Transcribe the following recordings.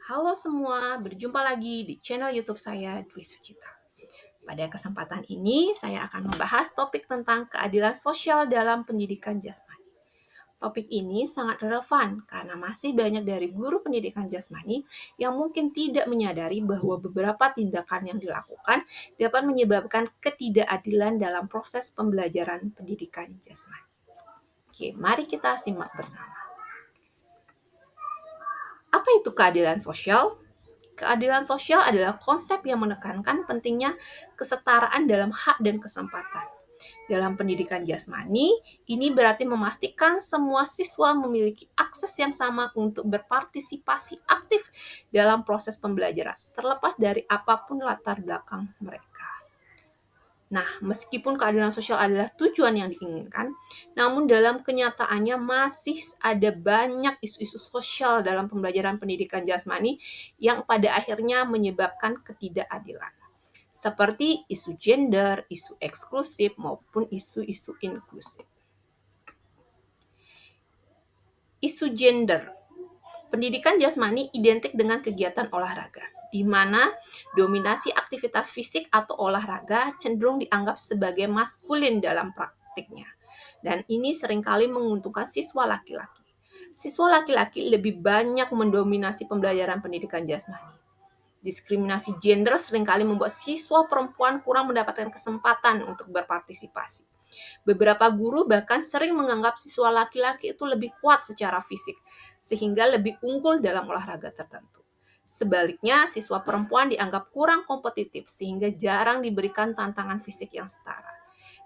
Halo semua, berjumpa lagi di channel YouTube saya, Dwi Sucita. Pada kesempatan ini, saya akan membahas topik tentang keadilan sosial dalam pendidikan jasmani. Topik ini sangat relevan karena masih banyak dari guru pendidikan jasmani yang mungkin tidak menyadari bahwa beberapa tindakan yang dilakukan dapat menyebabkan ketidakadilan dalam proses pembelajaran pendidikan jasmani. Oke, mari kita simak bersama. Apa itu keadilan sosial? Keadilan sosial adalah konsep yang menekankan pentingnya kesetaraan dalam hak dan kesempatan. Dalam pendidikan jasmani, ini berarti memastikan semua siswa memiliki akses yang sama untuk berpartisipasi aktif dalam proses pembelajaran, terlepas dari apapun latar belakang mereka. Nah, meskipun keadilan sosial adalah tujuan yang diinginkan, namun dalam kenyataannya masih ada banyak isu-isu sosial dalam pembelajaran pendidikan jasmani yang pada akhirnya menyebabkan ketidakadilan. Seperti isu gender, isu eksklusif, maupun isu-isu inklusif. Isu gender. Pendidikan jasmani identik dengan kegiatan olahraga, di mana dominasi aktivitas fisik atau olahraga cenderung dianggap sebagai maskulin dalam praktiknya. Dan ini seringkali menguntungkan siswa laki-laki. Siswa laki-laki lebih banyak mendominasi pembelajaran pendidikan jasmani. Diskriminasi gender seringkali membuat siswa perempuan kurang mendapatkan kesempatan untuk berpartisipasi. Beberapa guru bahkan sering menganggap siswa laki-laki itu lebih kuat secara fisik, sehingga lebih unggul dalam olahraga tertentu. Sebaliknya, siswa perempuan dianggap kurang kompetitif sehingga jarang diberikan tantangan fisik yang setara.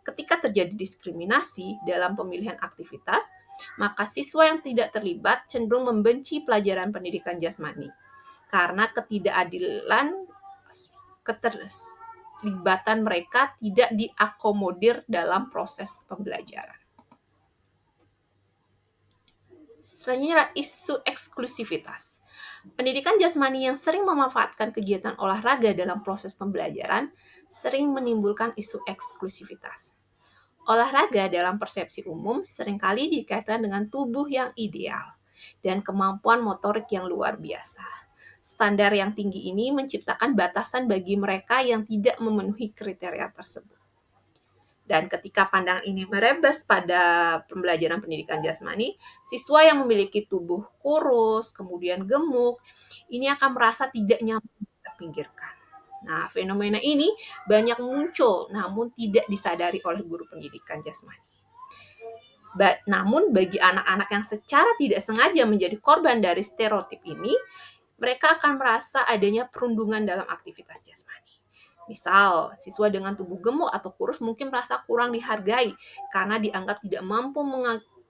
Ketika terjadi diskriminasi dalam pemilihan aktivitas, maka siswa yang tidak terlibat cenderung membenci pelajaran pendidikan jasmani. Karena ketidakadilan keterlibatan mereka tidak diakomodir dalam proses pembelajaran. Selanjutnya isu eksklusivitas. Pendidikan jasmani yang sering memanfaatkan kegiatan olahraga dalam proses pembelajaran sering menimbulkan isu eksklusivitas. Olahraga dalam persepsi umum seringkali dikaitkan dengan tubuh yang ideal dan kemampuan motorik yang luar biasa. Standar yang tinggi ini menciptakan batasan bagi mereka yang tidak memenuhi kriteria tersebut. Dan ketika pandangan ini merebas pada pembelajaran pendidikan jasmani, siswa yang memiliki tubuh kurus, kemudian gemuk, ini akan merasa tidak nyaman terpinggirkan. Nah, fenomena ini banyak muncul namun tidak disadari oleh guru pendidikan jasmani. Namun bagi anak-anak yang secara tidak sengaja menjadi korban dari stereotip ini, mereka akan merasa adanya perundungan dalam aktivitas jasmani. Misal, siswa dengan tubuh gemuk atau kurus mungkin merasa kurang dihargai karena dianggap tidak mampu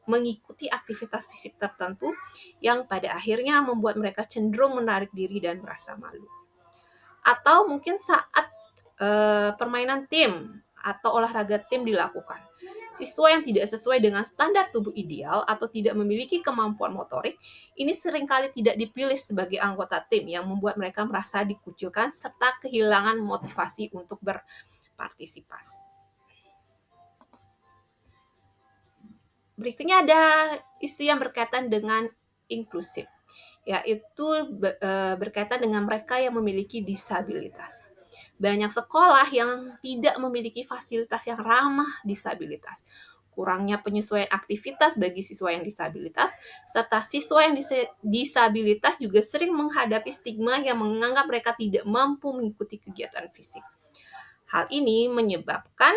mengikuti aktivitas fisik tertentu yang pada akhirnya membuat mereka cenderung menarik diri dan merasa malu. Atau mungkin saat permainan tim atau olahraga tim dilakukan, siswa yang tidak sesuai dengan standar tubuh ideal atau tidak memiliki kemampuan motorik, ini seringkali tidak dipilih sebagai anggota tim yang membuat mereka merasa dikucilkan serta kehilangan motivasi untuk berpartisipasi. Berikutnya ada isu yang berkaitan dengan inklusif, yaitu berkaitan dengan mereka yang memiliki disabilitas. Banyak sekolah yang tidak memiliki fasilitas yang ramah disabilitas, kurangnya penyesuaian aktivitas bagi siswa yang disabilitas, serta siswa yang disabilitas juga sering menghadapi stigma yang menganggap mereka tidak mampu mengikuti kegiatan fisik. Hal ini menyebabkan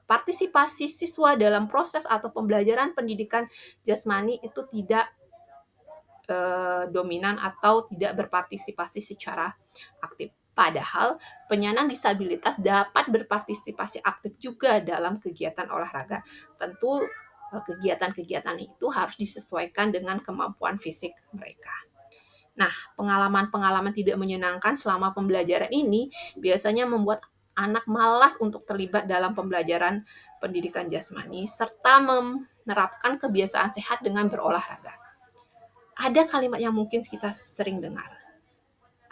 partisipasi siswa dalam proses atau pembelajaran pendidikan jasmani itu tidak dominan atau tidak berpartisipasi secara aktif. Padahal penyandang disabilitas dapat berpartisipasi aktif juga dalam kegiatan olahraga. Tentu kegiatan-kegiatan itu harus disesuaikan dengan kemampuan fisik mereka. Nah, pengalaman-pengalaman tidak menyenangkan selama pembelajaran ini biasanya membuat anak malas untuk terlibat dalam pembelajaran pendidikan jasmani serta menerapkan kebiasaan sehat dengan berolahraga. Ada kalimat yang mungkin kita sering dengar.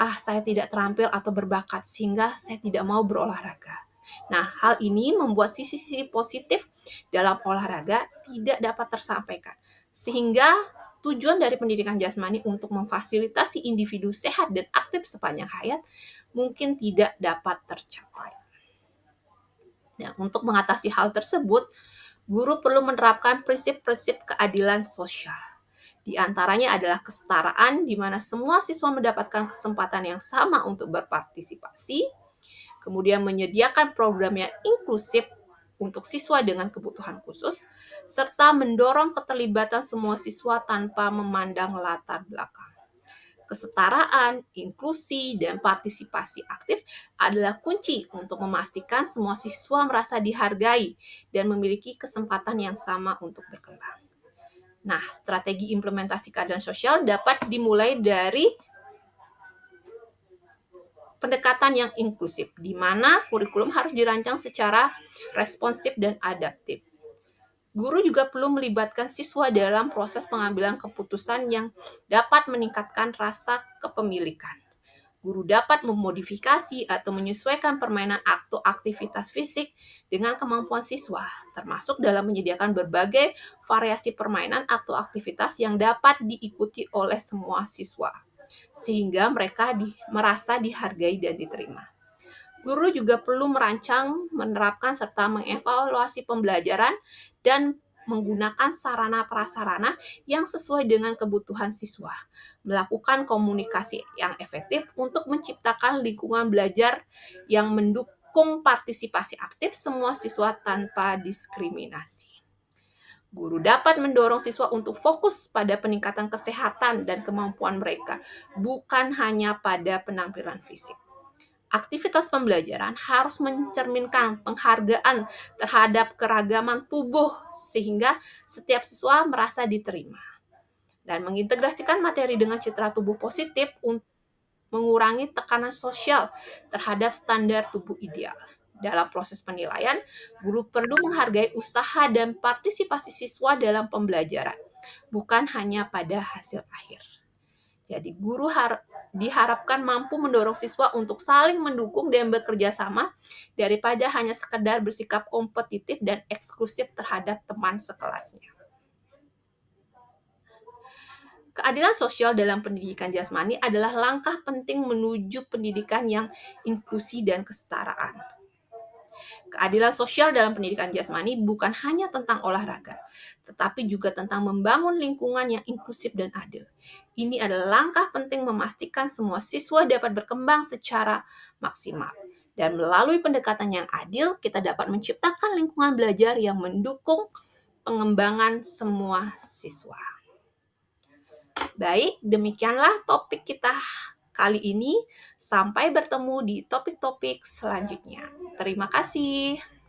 Saya tidak terampil atau berbakat sehingga saya tidak mau berolahraga. Nah, hal ini membuat sisi-sisi positif dalam olahraga tidak dapat tersampaikan. Sehingga tujuan dari pendidikan jasmani untuk memfasilitasi individu sehat dan aktif sepanjang hayat mungkin tidak dapat tercapai. Dan untuk mengatasi hal tersebut, guru perlu menerapkan prinsip-prinsip keadilan sosial. Di antaranya adalah kesetaraan, di mana semua siswa mendapatkan kesempatan yang sama untuk berpartisipasi, kemudian menyediakan program yang inklusif untuk siswa dengan kebutuhan khusus, serta mendorong keterlibatan semua siswa tanpa memandang latar belakang. Kesetaraan, inklusi, dan partisipasi aktif adalah kunci untuk memastikan semua siswa merasa dihargai dan memiliki kesempatan yang sama untuk berkembang. Nah, strategi implementasi keadilan sosial dapat dimulai dari pendekatan yang inklusif, di mana kurikulum harus dirancang secara responsif dan adaptif. Guru juga perlu melibatkan siswa dalam proses pengambilan keputusan yang dapat meningkatkan rasa kepemilikan. Guru dapat memodifikasi atau menyesuaikan permainan atau aktivitas fisik dengan kemampuan siswa, termasuk dalam menyediakan berbagai variasi permainan atau aktivitas yang dapat diikuti oleh semua siswa, sehingga mereka merasa dihargai dan diterima. Guru juga perlu merancang, menerapkan, serta mengevaluasi pembelajaran dan menggunakan sarana-prasarana yang sesuai dengan kebutuhan siswa, melakukan komunikasi yang efektif untuk menciptakan lingkungan belajar yang mendukung partisipasi aktif semua siswa tanpa diskriminasi. Guru dapat mendorong siswa untuk fokus pada peningkatan kesehatan dan kemampuan mereka, bukan hanya pada penampilan fisik. Aktivitas pembelajaran harus mencerminkan penghargaan terhadap keragaman tubuh sehingga setiap siswa merasa diterima. Dan mengintegrasikan materi dengan citra tubuh positif untuk mengurangi tekanan sosial terhadap standar tubuh ideal. Dalam proses penilaian, guru perlu menghargai usaha dan partisipasi siswa dalam pembelajaran, bukan hanya pada hasil akhir. Jadi guru diharapkan mampu mendorong siswa untuk saling mendukung dan bekerja sama daripada hanya sekedar bersikap kompetitif dan eksklusif terhadap teman sekelasnya. Keadilan sosial dalam pendidikan jasmani adalah langkah penting menuju pendidikan yang inklusi dan kesetaraan. Keadilan sosial dalam pendidikan jasmani bukan hanya tentang olahraga, tetapi juga tentang membangun lingkungan yang inklusif dan adil. Ini adalah langkah penting memastikan semua siswa dapat berkembang secara maksimal. Dan melalui pendekatan yang adil, kita dapat menciptakan lingkungan belajar yang mendukung pengembangan semua siswa. Baik, demikianlah topik kita kali ini. Sampai bertemu di topik-topik selanjutnya. Terima kasih.